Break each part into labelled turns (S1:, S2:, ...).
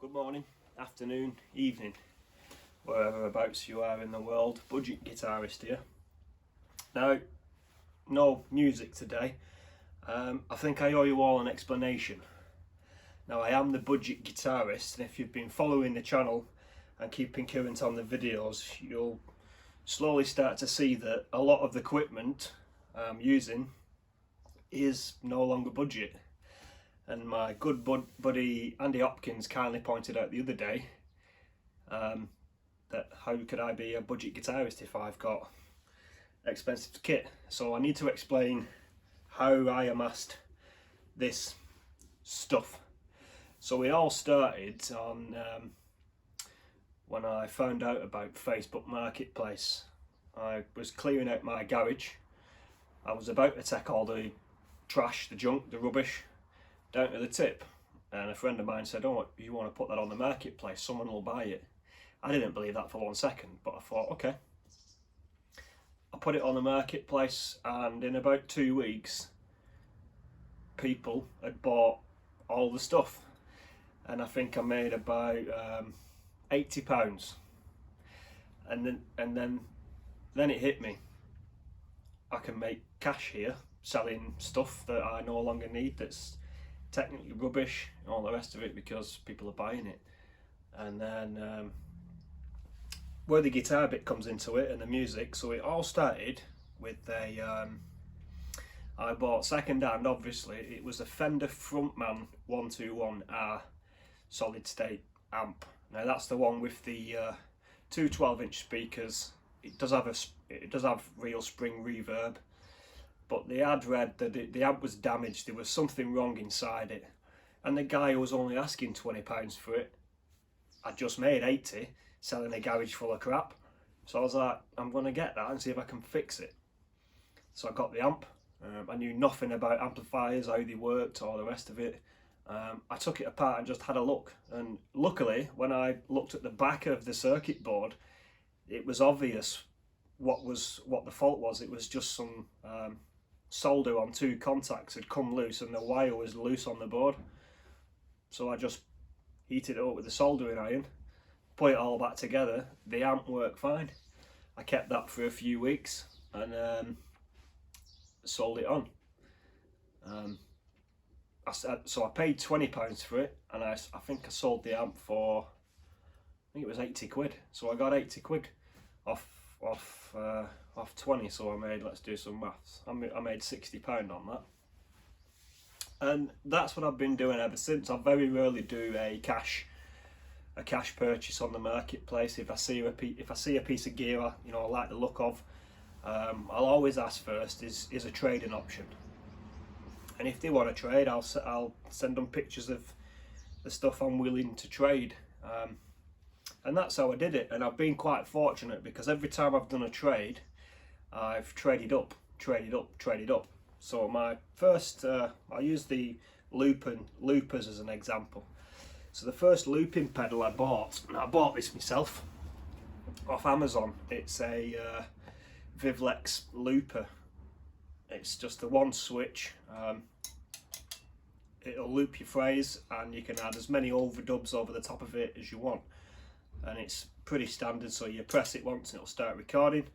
S1: Good morning, afternoon, evening, whereabouts you are in the world. Budget guitarist here. Now, no music today. I think I owe you all an explanation. Now, I am the budget guitarist, and if you've been following the channel and keeping current on the videos, you'll slowly start to see that a lot of the equipment I'm using is no longer budget. And my good buddy Andy Hopkins kindly pointed out the other day that how could I be a budget guitarist if I've got expensive kit. So I need to explain how I amassed this stuff. So it all started on when I found out about Facebook Marketplace. I was clearing out my garage. I was about to take all the trash, the junk, the rubbish down to the tip, and a friend of mine said, "Oh, you want to put that on the marketplace, someone will buy it." I didn't believe that for 1 second, but I thought, okay. I put it on the marketplace, and in about 2 weeks people had bought all the stuff, and I think I made about £80. And then it hit me. I can make cash here selling stuff that I no longer need, that's technically rubbish and all the rest of it, because people are buying it. And then where the guitar bit comes into it and the music, so it all started with a I bought second hand, obviously. It was a Fender Frontman 121R solid state amp. Now that's the one with the two 12-inch speakers. It does have real spring reverb, but they had read that the amp was damaged. There was something wrong inside it, and the guy who was only asking £20 for it, I just made 80 selling a garage full of crap. So I was like, I'm going to get that and see if I can fix it. So I got the amp. I knew nothing about amplifiers, how they worked, or the rest of it. I took it apart and just had a look, and luckily when I looked at the back of the circuit board, it was obvious what the fault was. It was just some solder on two contacts had come loose, and the wire was loose on the board. So I just heated it up with the soldering iron, put it all back together. The amp worked fine. I kept that for a few weeks and sold it on. So I paid £20 for it, and I think I sold the amp for, I think it was 80 quid. So I got 80 quid off 20, so I made, let's do some maths, I made £60 on that. And that's what I've been doing ever since. I very rarely do a cash purchase on the marketplace. If I see a piece of gear I like the look of, I'll always ask first, is a trading option? And if they want to trade, I'll send them pictures of the stuff I'm willing to trade. And that's how I did it. And I've been quite fortunate, because every time I've done a trade, I've traded up. So my first, I use the loopers as an example. So the first looping pedal I bought, and I bought this myself off Amazon. It's a Vivlex looper. It's just the one switch. It'll loop your phrase, and you can add as many overdubs over the top of it as you want. And it's pretty standard, so you press it once and it'll start recording,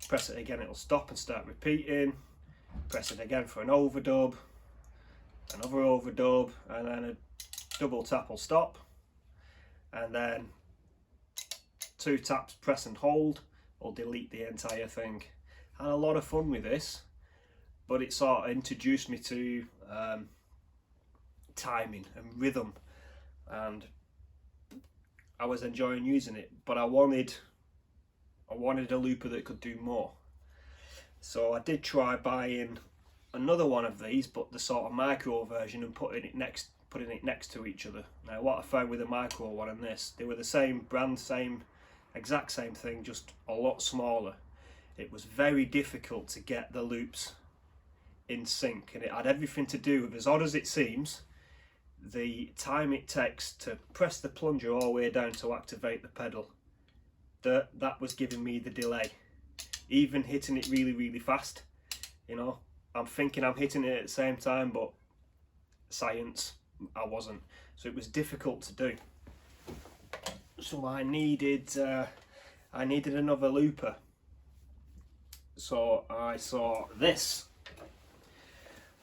S1: press it again, it'll stop and start repeating, press it again for an overdub, another overdub, and then a double tap will stop, and then 2 taps, press and hold, will delete the entire thing. Had a lot of fun with this, but it sort of introduced me to timing and rhythm, and I was enjoying using it, but I wanted a looper that could do more. So I did try buying another one of these, but the sort of micro version, and putting it next to each other. Now what I found with the micro one and this, they were the same brand, exact same thing, just a lot smaller. It was very difficult to get the loops in sync, and it had everything to do with, as odd as it seems, the time it takes to press the plunger all the way down to activate the pedal. That was giving me the delay. Even hitting it really fast, I'm thinking I'm hitting it at the same time, but science, I wasn't. So it was difficult to do. So I needed another looper. So I saw this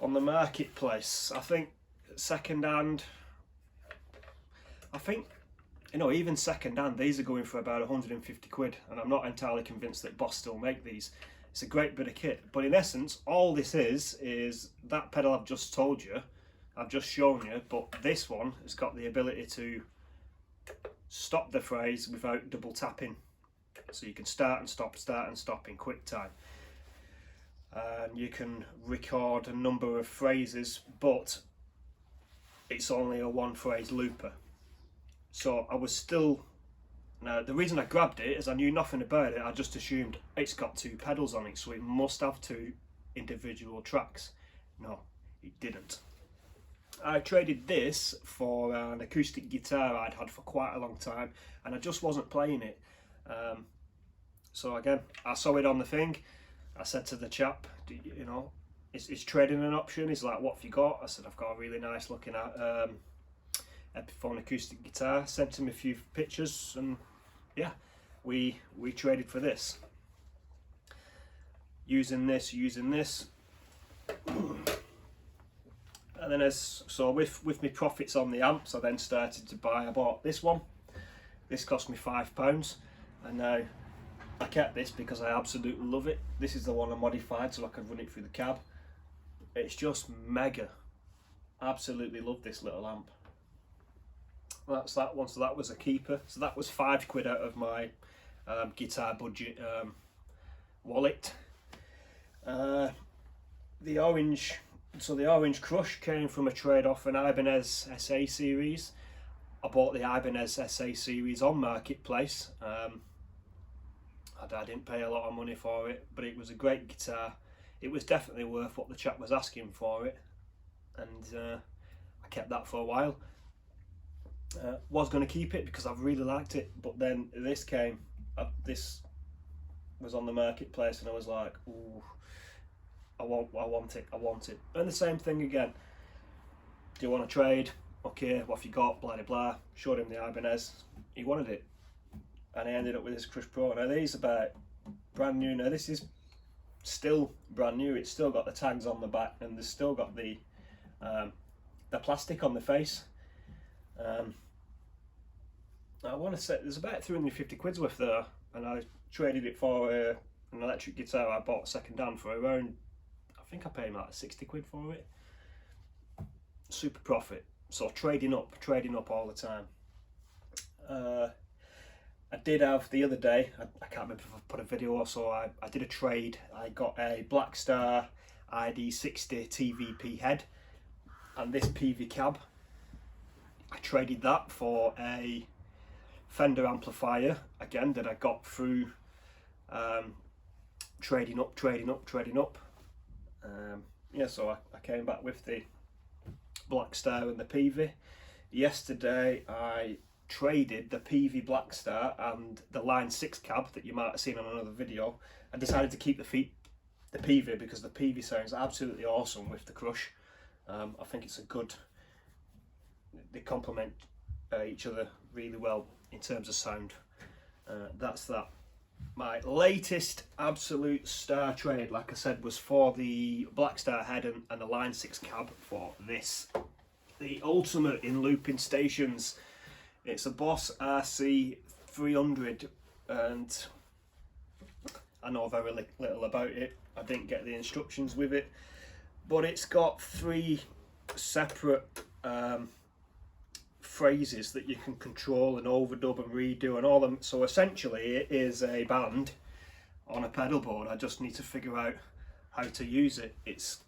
S1: on the marketplace. I think second hand. I think, you know, even second hand, these are going for about 150 quid, and I'm not entirely convinced that Boss still make these. It's a great bit of kit, but in essence, all this is that pedal I've just told you, I've just shown you, but this one has got the ability to stop the phrase without double tapping. So you can start and stop in quick time. And you can record a number of phrases, but it's only a one phrase looper. So I was still, now the reason I grabbed it is I knew nothing about it. I just assumed it's got two pedals on it, so it must have two individual tracks. No, it didn't. I traded this for an acoustic guitar I'd had for quite a long time, and I just wasn't playing it. So again, I saw it on the thing. I said to the chap, you know, is trading an option? He's like, what have you got? I said, I've got a really nice looking Epiphone acoustic guitar. Sent him a few pictures, and yeah, we traded for this. Using this. And then with my profits on the amps, I then started to buy. I bought this one. This cost me £5, and now I kept this because I absolutely love it. This is the one I modified so I could run it through the cab. It's just mega. Absolutely love this little amp. That's that one. So that was a keeper. So that was £5 out of my guitar budget wallet. The orange crush came from a trade off an Ibanez SA series. I bought the Ibanez SA series on Marketplace. I didn't pay a lot of money for it, but it was a great guitar. It was definitely worth what the chap was asking for it, and I kept that for a while. Was going to keep it because I really liked it, but then this came. This was on the Marketplace, and I was like, ooh, I want it. And the same thing again. Do you want to trade? Okay, what have you got? Blah, blah, blah. Showed him the Ibanez. He wanted it. And I ended up with this Crush Pro. Now these are about brand new. Now this is still brand new. It's still got the tags on the back, and there's still got the plastic on the face. I want to say there's about 350 quid's worth there, and I traded it for an electric guitar I bought second hand for around, I think I paid like 60 quid for it. Super profit. So trading up all the time. I did have the other day, I can't remember if I put a video or so, I did a trade. I got a Blackstar ID60 TVP head and this PV cab. I traded that for a Fender amplifier, again, that I got through trading up. Yeah, so I came back with the Blackstar and the PV. Yesterday I traded the PV Blackstar and the Line 6 cab that you might have seen on another video. I decided to keep the PV because the PV sounds absolutely awesome with the Crush. I think it's a good, they complement each other really well in terms of sound. That's that. My latest absolute star trade, like I said, was for the Blackstar head and the Line 6 cab for this. The ultimate in looping stations. It's a Boss RC 300, and I know very little about it. I didn't get the instructions with it, but it's got 3 separate phrases that you can control and overdub and redo and all them. So essentially it is a band on a pedal board. I just need to figure out how to use it. It's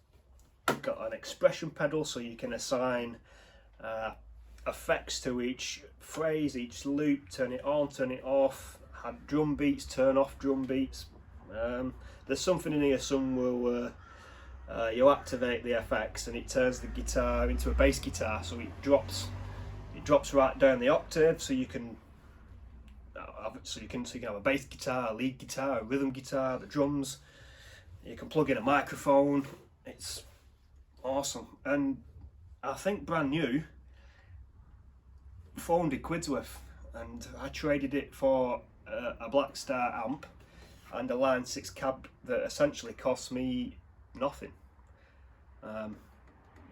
S1: got an expression pedal, so you can assign effects to each phrase, each loop, turn it on, turn it off, have drum beats, turn off drum beats. There's something in here somewhere where you activate the effects and it turns the guitar into a bass guitar, so it drops right down the octave, so you can have a bass guitar, a lead guitar, a rhythm guitar, the drums. You can plug in a microphone. It's awesome, and I think brand new, 400 quid's worth. and I traded it for a Black Star amp and a Line 6 cab that essentially cost me nothing.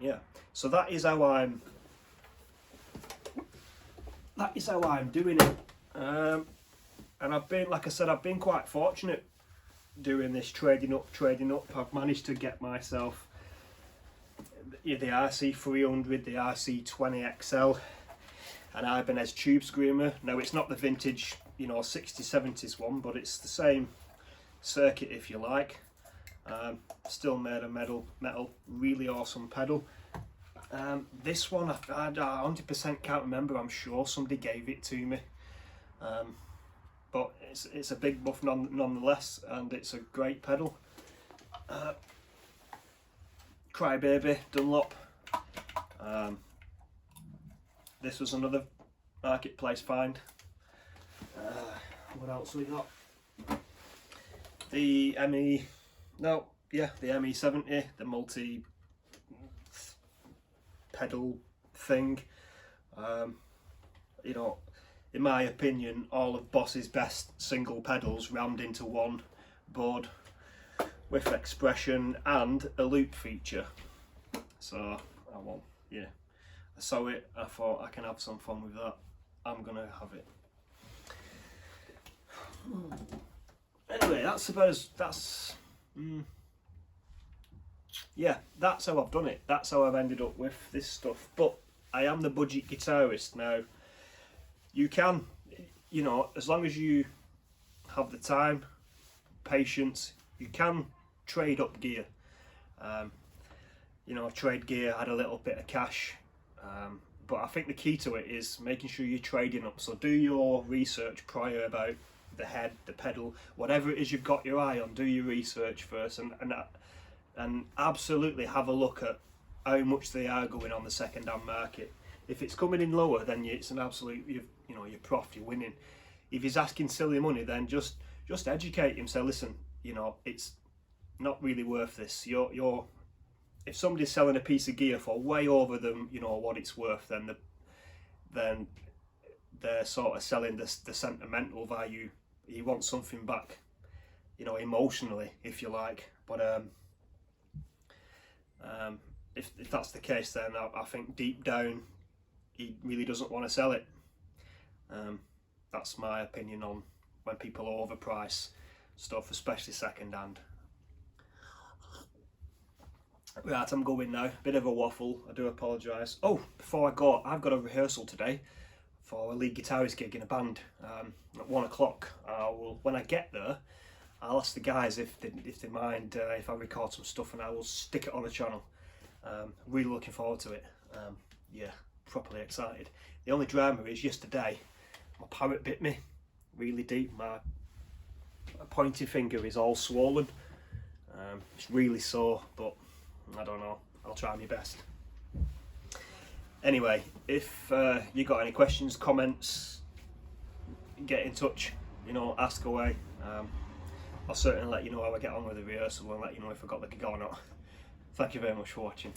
S1: Yeah, so that is how I'm doing it. And I've been, like I said, I've been quite fortunate doing this trading up. I've managed to get myself the RC300, the RC20XL, an Ibanez tube screamer. Now it's not the vintage, 60s, 70s one, but it's the same circuit, if you like. Still made of metal, really awesome pedal. This one I 100% can't remember. I'm sure somebody gave it to me, but it's a big buff nonetheless, and it's a great pedal. Crybaby Dunlop. This was another marketplace find. What else we got? The Emmy, the Emmy 70, the multi pedal thing. In my opinion, all of Boss's best single pedals rammed into one board with expression and a loop feature. So I saw it, I thought I can have some fun with that. I'm gonna have it. Anyway, that's how I've done it. That's how I've ended up with this stuff. But I am the budget guitarist now. You can, as long as you have the time, patience, you can trade up gear. Trade gear, had a little bit of cash, but I think the key to it is making sure you're trading up. So do your research prior about the head, the pedal, whatever it is you've got your eye on. Do your research first, and absolutely have a look at how much they are going on the second-hand market. If it's coming in lower, then it's an absolute, you're prof, you're winning. If he's asking silly money, then just educate him. Say, listen, it's not really worth this. If somebody's selling a piece of gear for way over than what it's worth, then they're sort of selling the sentimental value. You want something back, emotionally, if you like. But if that's the case, then I think deep down he really doesn't want to sell it. That's my opinion on when people overprice stuff, especially second hand. Right, I'm going now. Bit of a waffle, I do apologise. Oh, before I go, I've got a rehearsal today for a lead guitarist gig in a band at 1 o'clock. When I get there, I'll ask the guys if they mind if I record some stuff, and I will stick it on the channel. Really looking forward to it. Yeah, properly excited. The only drama is yesterday my parrot bit me really deep. My pointy finger is all swollen. It's really sore, but I don't know, I'll try my best. Anyway, if you got any questions, comments, get in touch, ask away. I'll certainly let you know how I get on with the rehearsal and let you know if I got the gig or not. Thank you very much for watching.